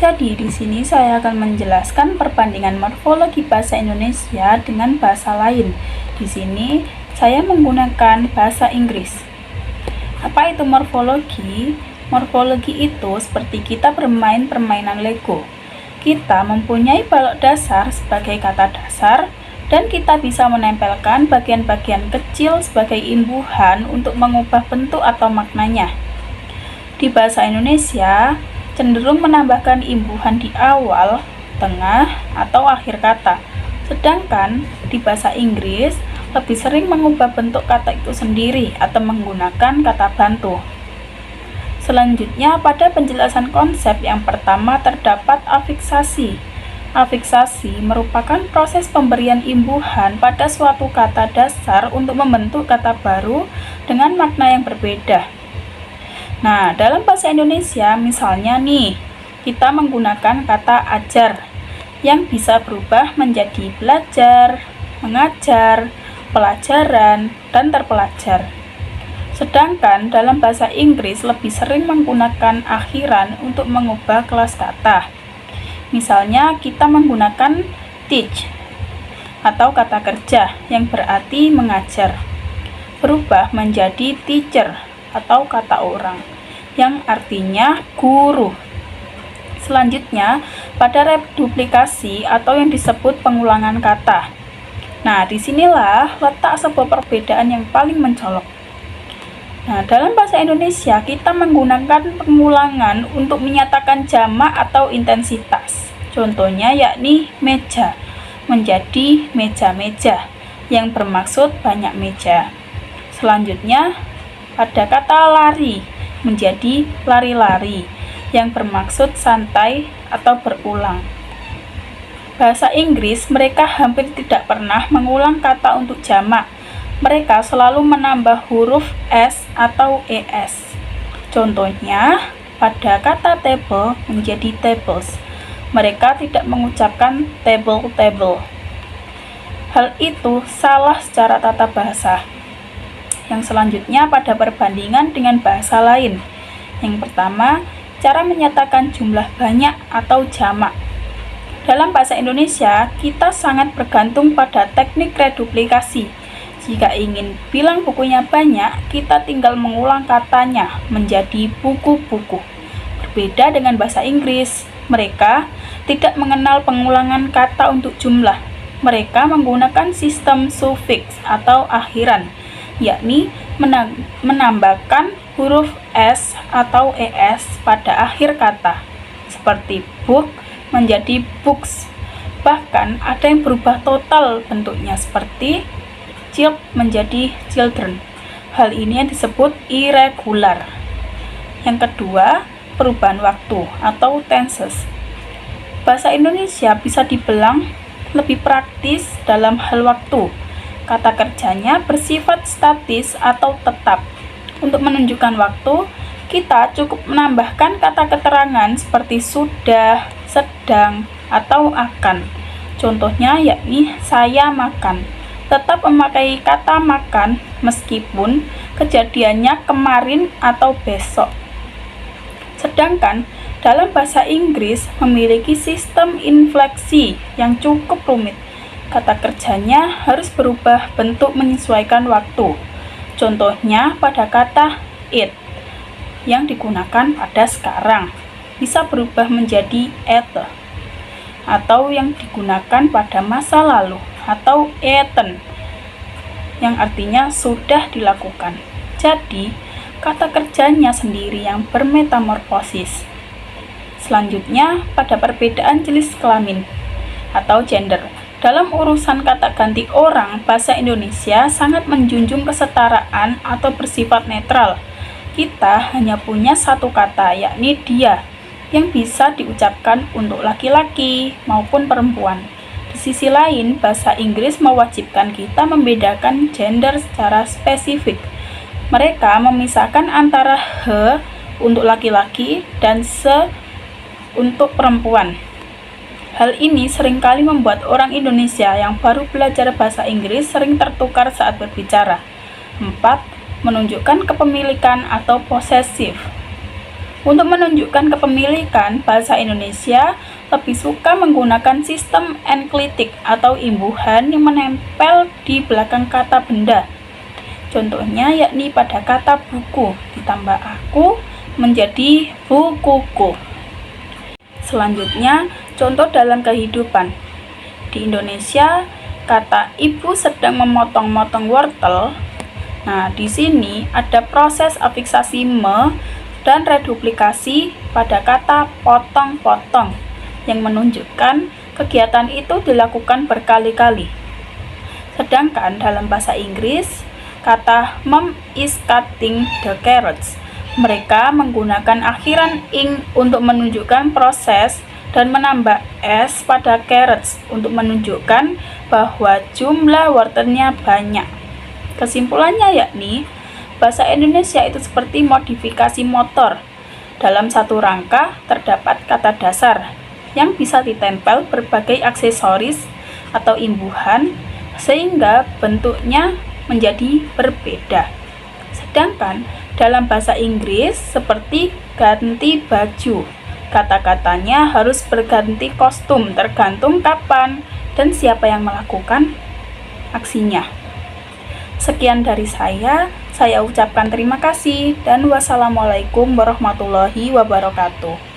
Jadi, di sini saya akan menjelaskan perbandingan morfologi bahasa Indonesia dengan bahasa lain. Di sini saya menggunakan bahasa Inggris. Apa itu morfologi? Morfologi itu seperti kita bermain permainan Lego. Kita mempunyai balok dasar sebagai kata dasar, dan kita bisa menempelkan bagian-bagian kecil sebagai imbuhan untuk mengubah bentuk atau maknanya. Di bahasa Indonesia, cenderung menambahkan imbuhan di awal, tengah, atau akhir kata. Sedangkan di bahasa Inggris, lebih sering mengubah bentuk kata itu sendiri atau menggunakan kata bantu. Selanjutnya, pada penjelasan konsep yang pertama terdapat afiksasi. Afiksasi merupakan proses pemberian imbuhan pada suatu kata dasar untuk membentuk kata baru dengan makna yang berbeda. Nah, dalam bahasa Indonesia, misalnya nih, kita menggunakan kata ajar yang bisa berubah menjadi belajar, mengajar, pelajaran, dan terpelajar. Sedangkan dalam bahasa Inggris lebih sering menggunakan akhiran untuk mengubah kelas kata. Misalnya kita menggunakan teach atau kata kerja yang berarti mengajar, berubah menjadi teacher atau kata orang yang artinya guru. Selanjutnya, pada reduplikasi atau yang disebut pengulangan kata. Nah, disinilah letak sebuah perbedaan yang paling mencolok. Nah, dalam bahasa Indonesia, kita menggunakan pengulangan untuk menyatakan jamak atau intensitas. Contohnya yakni meja menjadi meja-meja yang bermaksud banyak meja. Selanjutnya, ada kata lari menjadi lari-lari yang bermaksud santai atau berulang. Bahasa Inggris, mereka hampir tidak pernah mengulang kata untuk jamak. Mereka selalu menambah huruf S atau ES. Contohnya, pada kata table menjadi tables. Mereka tidak mengucapkan table. Hal itu salah secara tata bahasa. Yang selanjutnya pada perbandingan dengan bahasa lain. Yang pertama, cara menyatakan jumlah banyak atau jamak. Dalam bahasa Indonesia, kita sangat bergantung pada teknik reduplikasi. Jika ingin bilang bukunya banyak, kita tinggal mengulang katanya menjadi buku-buku. Berbeda dengan bahasa Inggris, mereka tidak mengenal pengulangan kata untuk jumlah. Mereka menggunakan sistem sufiks atau akhiran, yakni menambahkan huruf S atau ES pada akhir kata, seperti book menjadi books. Bahkan ada yang berubah total bentuknya seperti child menjadi children. Hal ini yang disebut irregular. Yang kedua, perubahan waktu atau tenses. Bahasa Indonesia bisa dibilang lebih praktis dalam hal waktu. Kata kerjanya bersifat statis atau tetap. Untuk menunjukkan waktu, kita cukup menambahkan kata keterangan seperti sudah, sedang, atau akan. Contohnya yakni saya makan. Tetap memakai kata makan meskipun kejadiannya kemarin atau besok. Sedangkan dalam bahasa Inggris memiliki sistem infleksi yang cukup rumit. Kata kerjanya harus berubah bentuk menyesuaikan waktu. Contohnya pada kata it yang digunakan pada sekarang bisa berubah menjadi ate, atau yang digunakan pada masa lalu atau eaten yang artinya sudah dilakukan. Jadi, kata kerjanya sendiri yang bermetamorfosis. Selanjutnya, pada perbedaan jenis kelamin atau gender. Dalam urusan kata ganti orang, bahasa Indonesia sangat menjunjung kesetaraan atau bersifat netral. Kita hanya punya satu kata, yakni dia, yang bisa diucapkan untuk laki-laki maupun perempuan. Di sisi lain, bahasa Inggris mewajibkan kita membedakan gender secara spesifik. Mereka memisahkan antara he untuk laki-laki dan se untuk perempuan. Hal ini seringkali membuat orang Indonesia yang baru belajar bahasa Inggris sering tertukar saat berbicara. 4. Menunjukkan kepemilikan atau posesif. Untuk menunjukkan kepemilikan, bahasa Indonesia lebih suka menggunakan sistem enklitik atau imbuhan yang menempel di belakang kata benda. Contohnya yakni pada kata buku ditambah aku menjadi bukuku. Selanjutnya, contoh dalam kehidupan. Di Indonesia, kata ibu sedang memotong-motong wortel. Nah, di sini ada proses afiksasi me dan reduplikasi pada kata potong-potong yang menunjukkan kegiatan itu dilakukan berkali-kali. Sedangkan dalam bahasa Inggris, kata Mom is cutting the carrots. Mereka menggunakan akhiran ing untuk menunjukkan proses dan menambah s pada carrots untuk menunjukkan bahwa jumlah wortelnya banyak. Kesimpulannya yakni, bahasa Indonesia itu seperti modifikasi motor. Dalam satu rangka terdapat kata dasar yang bisa ditempel berbagai aksesoris atau imbuhan sehingga bentuknya menjadi berbeda. Sedangkan dalam bahasa Inggris seperti ganti baju, kata-katanya harus berganti kostum tergantung kapan dan siapa yang melakukan aksinya. Sekian dari saya ucapkan terima kasih dan wassalamualaikum warahmatullahi wabarakatuh.